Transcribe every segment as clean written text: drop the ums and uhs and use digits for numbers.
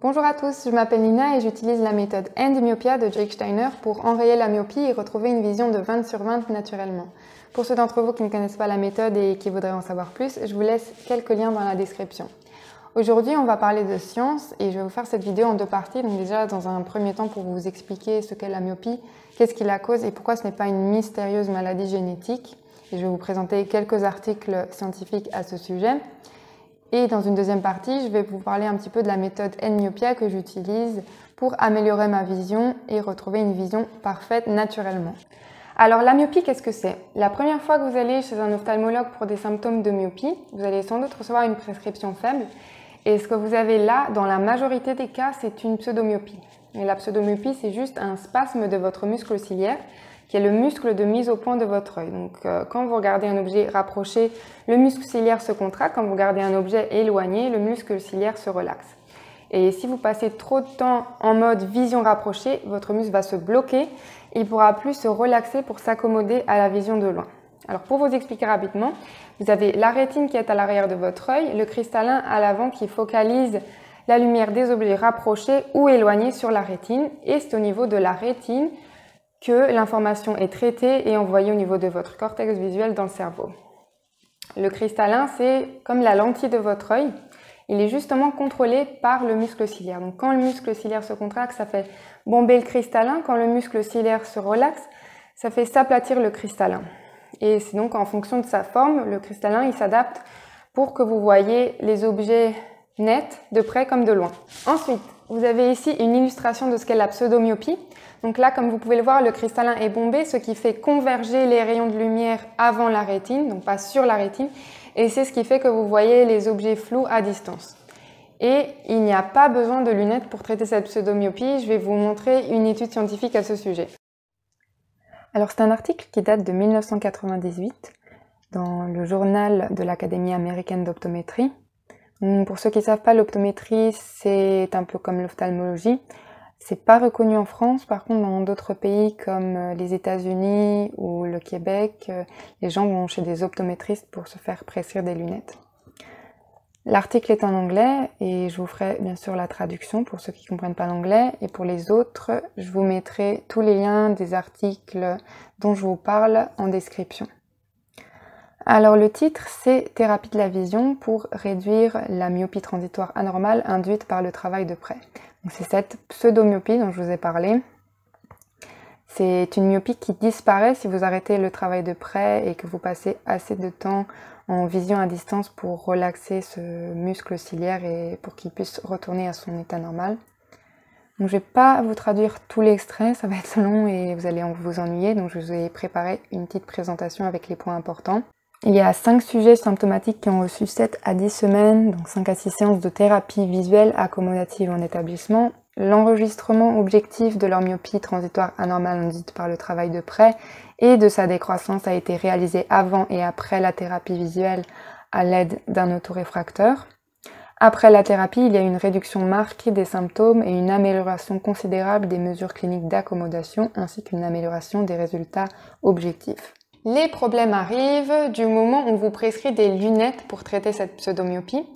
Bonjour à tous, je m'appelle Nina et j'utilise la méthode End Myopia de Jake Steiner pour enrayer la myopie et retrouver une vision de 20/20 naturellement. Pour ceux d'entre vous qui ne connaissent pas la méthode et qui voudraient en savoir plus, je vous laisse quelques liens dans la description. Aujourd'hui, on va parler de science et je vais vous faire cette vidéo en deux parties. Donc déjà, dans un premier temps, pour vous expliquer ce qu'est la myopie, qu'est-ce qui la cause et pourquoi ce n'est pas une mystérieuse maladie génétique. Et je vais vous présenter quelques articles scientifiques à ce sujet. Et dans une deuxième partie, je vais vous parler un petit peu de la méthode End Myopia que j'utilise pour améliorer ma vision et retrouver une vision parfaite naturellement. Alors la myopie, qu'est-ce que c'est? La première fois que vous allez chez un ophtalmologue pour des symptômes de myopie, vous allez sans doute recevoir une prescription faible. Et ce que vous avez là, dans la majorité des cas, c'est une pseudomyopie. Et la pseudomyopie, c'est juste un spasme de votre muscle ciliaire, qui est le muscle de mise au point de votre œil. Donc, quand vous regardez un objet rapproché, le muscle ciliaire se contracte. Quand vous regardez un objet éloigné, le muscle ciliaire se relaxe. Et si vous passez trop de temps en mode vision rapprochée, votre muscle va se bloquer. Il ne pourra plus se relaxer pour s'accommoder à la vision de loin. Alors, pour vous expliquer rapidement, vous avez la rétine qui est à l'arrière de votre œil, le cristallin à l'avant qui focalise la lumière des objets rapprochés ou éloignés sur la rétine. Et c'est au niveau de la rétine que l'information est traitée et envoyée au niveau de votre cortex visuel dans le cerveau. Le cristallin, c'est comme la lentille de votre œil. Il est justement contrôlé par le muscle ciliaire. Donc quand le muscle ciliaire se contracte, ça fait bomber le cristallin. Quand le muscle ciliaire se relaxe, ça fait s'aplatir le cristallin. Et c'est donc en fonction de sa forme, le cristallin, il s'adapte pour que vous voyez les objets nets, de près comme de loin. Ensuite, vous avez ici une illustration de ce qu'est la pseudomyopie. Donc là, comme vous pouvez le voir, le cristallin est bombé, ce qui fait converger les rayons de lumière avant la rétine, donc pas sur la rétine. Et c'est ce qui fait que vous voyez les objets flous à distance. Et il n'y a pas besoin de lunettes pour traiter cette pseudomyopie. Je vais vous montrer une étude scientifique à ce sujet. Alors c'est un article qui date de 1998 dans le journal de l'Académie américaine d'optométrie. Pour ceux qui ne savent pas, l'optométrie, c'est un peu comme l'ophtalmologie. C'est pas reconnu en France, par contre dans d'autres pays comme les États-Unis ou le Québec, les gens vont chez des optométristes pour se faire prescrire des lunettes. L'article est en anglais et je vous ferai bien sûr la traduction pour ceux qui ne comprennent pas l'anglais. Et pour les autres, je vous mettrai tous les liens des articles dont je vous parle en description. Alors le titre, c'est « Thérapie de la vision pour réduire la myopie transitoire anormale induite par le travail de près ». C'est cette pseudomyopie dont je vous ai parlé. C'est une myopie qui disparaît si vous arrêtez le travail de près et que vous passez assez de temps en vision à distance pour relaxer ce muscle ciliaire et pour qu'il puisse retourner à son état normal. Donc, je ne vais pas vous traduire tout l'extrait, ça va être long et vous allez vous ennuyer. Donc je vous ai préparé une petite présentation avec les points importants. Il y a 5 sujets symptomatiques qui ont reçu 7 à 10 semaines, donc 5 à 6 séances de thérapie visuelle accommodative en établissement. L'enregistrement objectif de leur myopie transitoire anormale induite par le travail de près et de sa décroissance a été réalisé avant et après la thérapie visuelle à l'aide d'un autoréfracteur. Après la thérapie, il y a une réduction marquée des symptômes et une amélioration considérable des mesures cliniques d'accommodation ainsi qu'une amélioration des résultats objectifs. Les problèmes arrivent du moment où on vous prescrit des lunettes pour traiter cette pseudomyopie.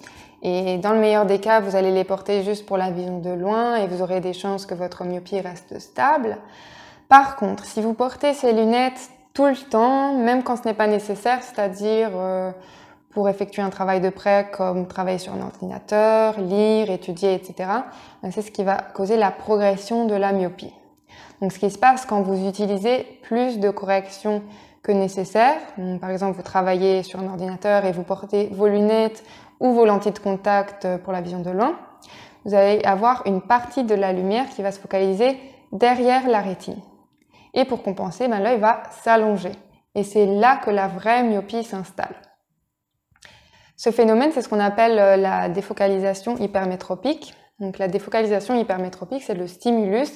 Et dans le meilleur des cas, vous allez les porter juste pour la vision de loin et vous aurez des chances que votre myopie reste stable. Par contre, si vous portez ces lunettes tout le temps, même quand ce n'est pas nécessaire, c'est-à-dire pour effectuer un travail de près comme travailler sur un ordinateur, lire, étudier, etc., c'est ce qui va causer la progression de la myopie. Donc ce qui se passe quand vous utilisez plus de corrections que nécessaire. Donc, par exemple, vous travaillez sur un ordinateur et vous portez vos lunettes ou vos lentilles de contact pour la vision de loin. Vous allez avoir une partie de la lumière qui va se focaliser derrière la rétine. Et pour compenser, l'œil va s'allonger. Et c'est là que la vraie myopie s'installe. Ce phénomène, c'est ce qu'on appelle la défocalisation hypermétropique. Donc la défocalisation hypermétropique, c'est le stimulus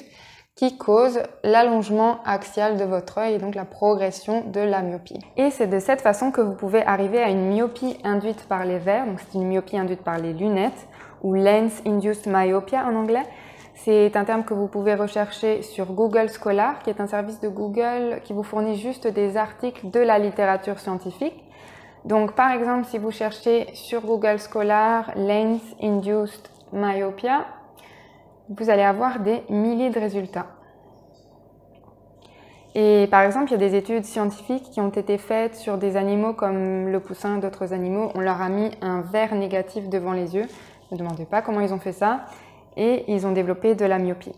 qui cause l'allongement axial de votre œil et donc la progression de la myopie. Et c'est de cette façon que vous pouvez arriver à une myopie induite par les verres, donc c'est une myopie induite par les lunettes, ou Lens Induced Myopia en anglais. C'est un terme que vous pouvez rechercher sur Google Scholar, qui est un service de Google qui vous fournit juste des articles de la littérature scientifique. Donc par exemple, si vous cherchez sur Google Scholar Lens Induced Myopia, vous allez avoir des milliers de résultats. Et par exemple, il y a des études scientifiques qui ont été faites sur des animaux comme le poussin, d'autres animaux. On leur a mis un verre négatif devant les yeux. Ne me demandez pas comment ils ont fait ça. Et ils ont développé de la myopie.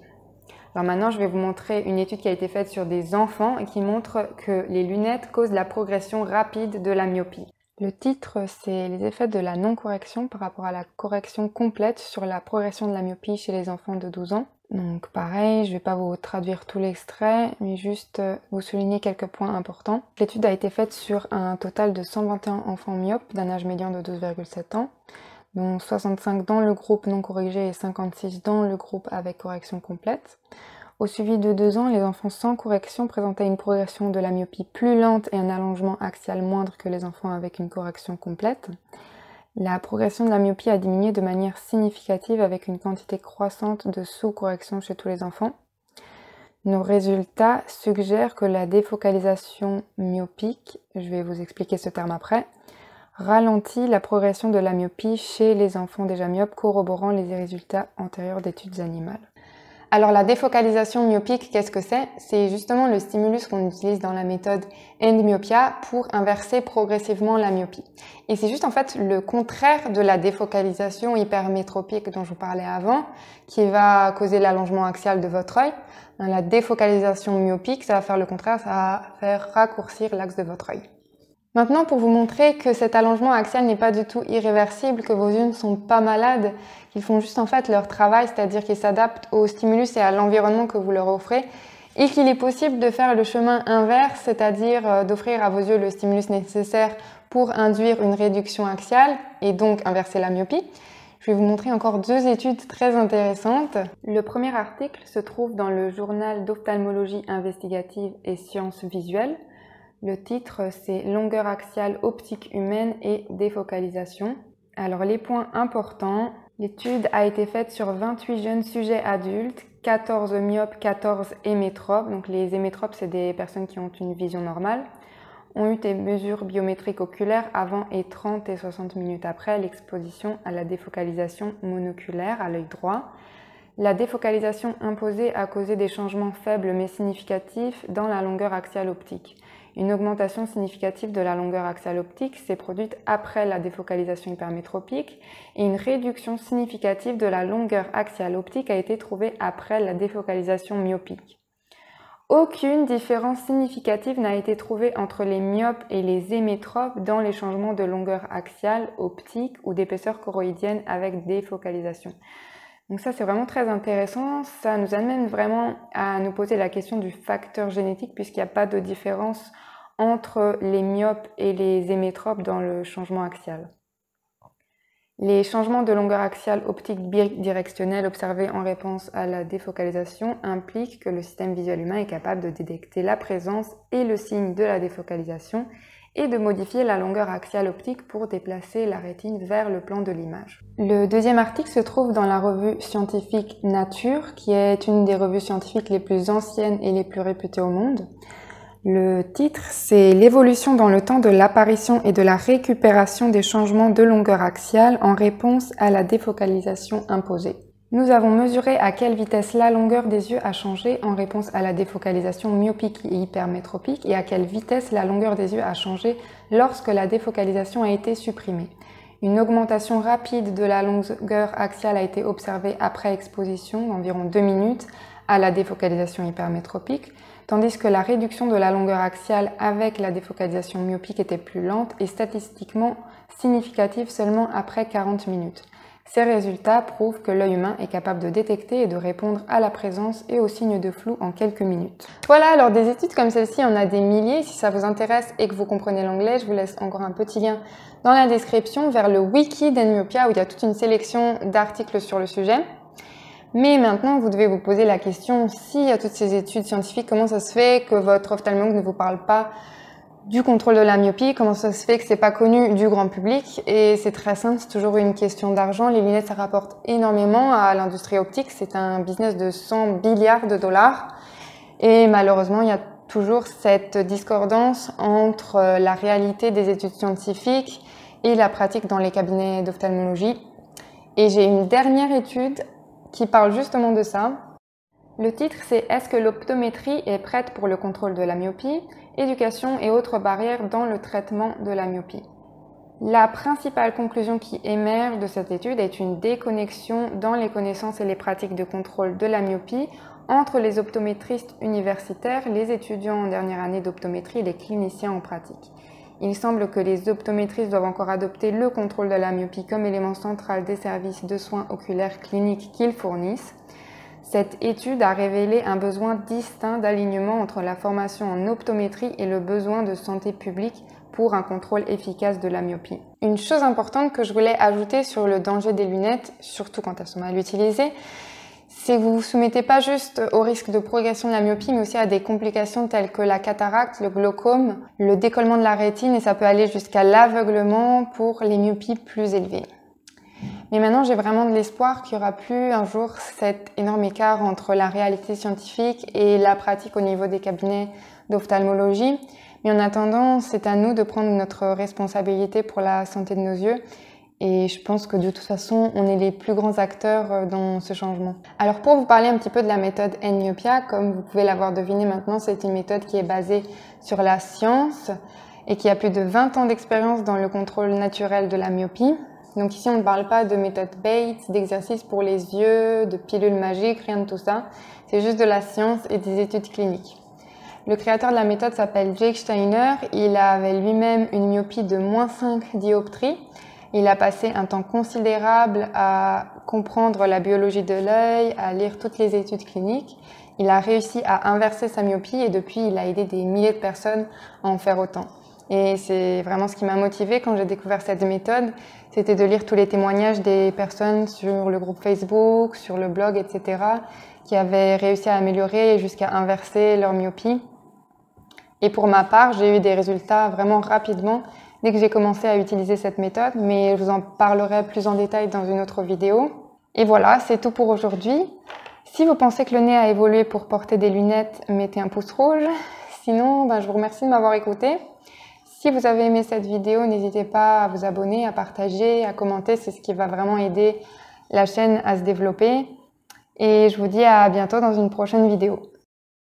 Alors maintenant, je vais vous montrer une étude qui a été faite sur des enfants et qui montre que les lunettes causent la progression rapide de la myopie. Le titre, c'est les effets de la non-correction par rapport à la correction complète sur la progression de la myopie chez les enfants de 12 ans. Donc pareil, je ne vais pas vous traduire tout l'extrait, mais juste vous souligner quelques points importants. L'étude a été faite sur un total de 121 enfants myopes d'un âge médian de 12,7 ans, dont 65 dans le groupe non corrigé et 56 dans le groupe avec correction complète. Au suivi de 2 ans, les enfants sans correction présentaient une progression de la myopie plus lente et un allongement axial moindre que les enfants avec une correction complète. La progression de la myopie a diminué de manière significative avec une quantité croissante de sous-correction chez tous les enfants. Nos résultats suggèrent que la défocalisation myopique, je vais vous expliquer ce terme après, ralentit la progression de la myopie chez les enfants déjà myopes, corroborant les résultats antérieurs d'études animales. Alors la défocalisation myopique, qu'est-ce que c'est? C'est justement le stimulus qu'on utilise dans la méthode End-Myopia pour inverser progressivement la myopie. Et c'est juste en fait le contraire de la défocalisation hypermétropique dont je vous parlais avant, qui va causer l'allongement axial de votre œil. Dans la défocalisation myopique, ça va faire le contraire, ça va faire raccourcir l'axe de votre œil. Maintenant, pour vous montrer que cet allongement axial n'est pas du tout irréversible, que vos yeux ne sont pas malades, qu'ils font juste en fait leur travail, c'est-à-dire qu'ils s'adaptent au stimulus et à l'environnement que vous leur offrez, et qu'il est possible de faire le chemin inverse, c'est-à-dire d'offrir à vos yeux le stimulus nécessaire pour induire une réduction axiale et donc inverser la myopie. Je vais vous montrer encore 2 études très intéressantes. Le premier article se trouve dans le journal d'ophtalmologie investigative et sciences visuelles. Le titre, c'est « Longueur axiale optique humaine et défocalisation ». Alors, les points importants. L'étude a été faite sur 28 jeunes sujets adultes, 14 myopes, 14 hémétropes. Donc, les hémétropes, c'est des personnes qui ont une vision normale. Ont eu des mesures biométriques oculaires avant et 30 et 60 minutes après l'exposition à la défocalisation monoculaire à l'œil droit. La défocalisation imposée a causé des changements faibles mais significatifs dans la longueur axiale optique. Une augmentation significative de la longueur axiale optique s'est produite après la défocalisation hypermétropique et une réduction significative de la longueur axiale optique a été trouvée après la défocalisation myopique. Aucune différence significative n'a été trouvée entre les myopes et les hémétropes dans les changements de longueur axiale optique ou d'épaisseur choroïdienne avec défocalisation. Donc ça, c'est vraiment très intéressant. Ça nous amène vraiment à nous poser la question du facteur génétique puisqu'il n'y a pas de différence entre les myopes et les hémétropes dans le changement axial. Les changements de longueur axiale optique bidirectionnelle observés en réponse à la défocalisation impliquent que le système visuel humain est capable de détecter la présence et le signe de la défocalisation et de modifier la longueur axiale optique pour déplacer la rétine vers le plan de l'image. Le deuxième article se trouve dans la revue scientifique Nature, qui est une des revues scientifiques les plus anciennes et les plus réputées au monde. Le titre, c'est « L'évolution dans le temps de l'apparition et de la récupération des changements de longueur axiale en réponse à la défocalisation imposée ». Nous avons mesuré à quelle vitesse la longueur des yeux a changé en réponse à la défocalisation myopique et hypermétropique et à quelle vitesse la longueur des yeux a changé lorsque la défocalisation a été supprimée. Une augmentation rapide de la longueur axiale a été observée après exposition d'environ 2 minutes à la défocalisation hypermétropique, tandis que la réduction de la longueur axiale avec la défocalisation myopique était plus lente et statistiquement significative seulement après 40 minutes. Ces résultats prouvent que l'œil humain est capable de détecter et de répondre à la présence et aux signes de flou en quelques minutes. Voilà, alors des études comme celle-ci, il y en a des milliers. Si ça vous intéresse et que vous comprenez l'anglais, je vous laisse encore un petit lien dans la description vers le wiki d'End-Myopia où il y a toute une sélection d'articles sur le sujet. Mais maintenant, vous devez vous poser la question, s'il y a toutes ces études scientifiques, comment ça se fait que votre ophtalmologue ne vous parle pas du contrôle de la myopie, comment ça se fait que c'est pas connu du grand public? Et c'est très simple, c'est toujours une question d'argent. Les lunettes, ça rapporte énormément à l'industrie optique. C'est un business de 100 milliards de dollars. Et malheureusement, il y a toujours cette discordance entre la réalité des études scientifiques et la pratique dans les cabinets d'ophtalmologie. Et j'ai une dernière étude qui parle justement de ça. Le titre, c'est « Est-ce que l'optométrie est prête pour le contrôle de la myopie? Éducation et autres barrières dans le traitement de la myopie ». La principale conclusion qui émerge de cette étude est une déconnexion dans les connaissances et les pratiques de contrôle de la myopie entre les optométristes universitaires, les étudiants en dernière année d'optométrie et les cliniciens en pratique. Il semble que les optométristes doivent encore adopter le contrôle de la myopie comme élément central des services de soins oculaires cliniques qu'ils fournissent. Cette étude a révélé un besoin distinct d'alignement entre la formation en optométrie et le besoin de santé publique pour un contrôle efficace de la myopie. Une chose importante que je voulais ajouter sur le danger des lunettes, surtout quand elles sont mal utilisées, c'est que vous ne vous soumettez pas juste au risque de progression de la myopie, mais aussi à des complications telles que la cataracte, le glaucome, le décollement de la rétine, et ça peut aller jusqu'à l'aveuglement pour les myopies plus élevées. Mais maintenant, j'ai vraiment de l'espoir qu'il n'y aura plus un jour cet énorme écart entre la réalité scientifique et la pratique au niveau des cabinets d'ophtalmologie. Mais en attendant, c'est à nous de prendre notre responsabilité pour la santé de nos yeux. Et je pense que de toute façon, on est les plus grands acteurs dans ce changement. Alors pour vous parler un petit peu de la méthode N-Myopia, comme vous pouvez l'avoir deviné maintenant, c'est une méthode qui est basée sur la science et qui a plus de 20 ans d'expérience dans le contrôle naturel de la myopie. Donc ici, on ne parle pas de méthode Bates, d'exercices pour les yeux, de pilules magiques, rien de tout ça. C'est juste de la science et des études cliniques. Le créateur de la méthode s'appelle Jake Steiner. Il avait lui-même une myopie de -5 dioptries. Il a passé un temps considérable à comprendre la biologie de l'œil, à lire toutes les études cliniques. Il a réussi à inverser sa myopie et depuis, il a aidé des milliers de personnes à en faire autant. Et c'est vraiment ce qui m'a motivée quand j'ai découvert cette méthode, c'était de lire tous les témoignages des personnes sur le groupe Facebook, sur le blog, etc., qui avaient réussi à améliorer jusqu'à inverser leur myopie. Et pour ma part, j'ai eu des résultats vraiment rapidement dès que j'ai commencé à utiliser cette méthode, mais je vous en parlerai plus en détail dans une autre vidéo. Et voilà, c'est tout pour aujourd'hui. Si vous pensez que le nez a évolué pour porter des lunettes, mettez un pouce rouge. Sinon, je vous remercie de m'avoir écouté. Si vous avez aimé cette vidéo, n'hésitez pas à vous abonner, à partager, à commenter. C'est ce qui va vraiment aider la chaîne à se développer. Et je vous dis à bientôt dans une prochaine vidéo.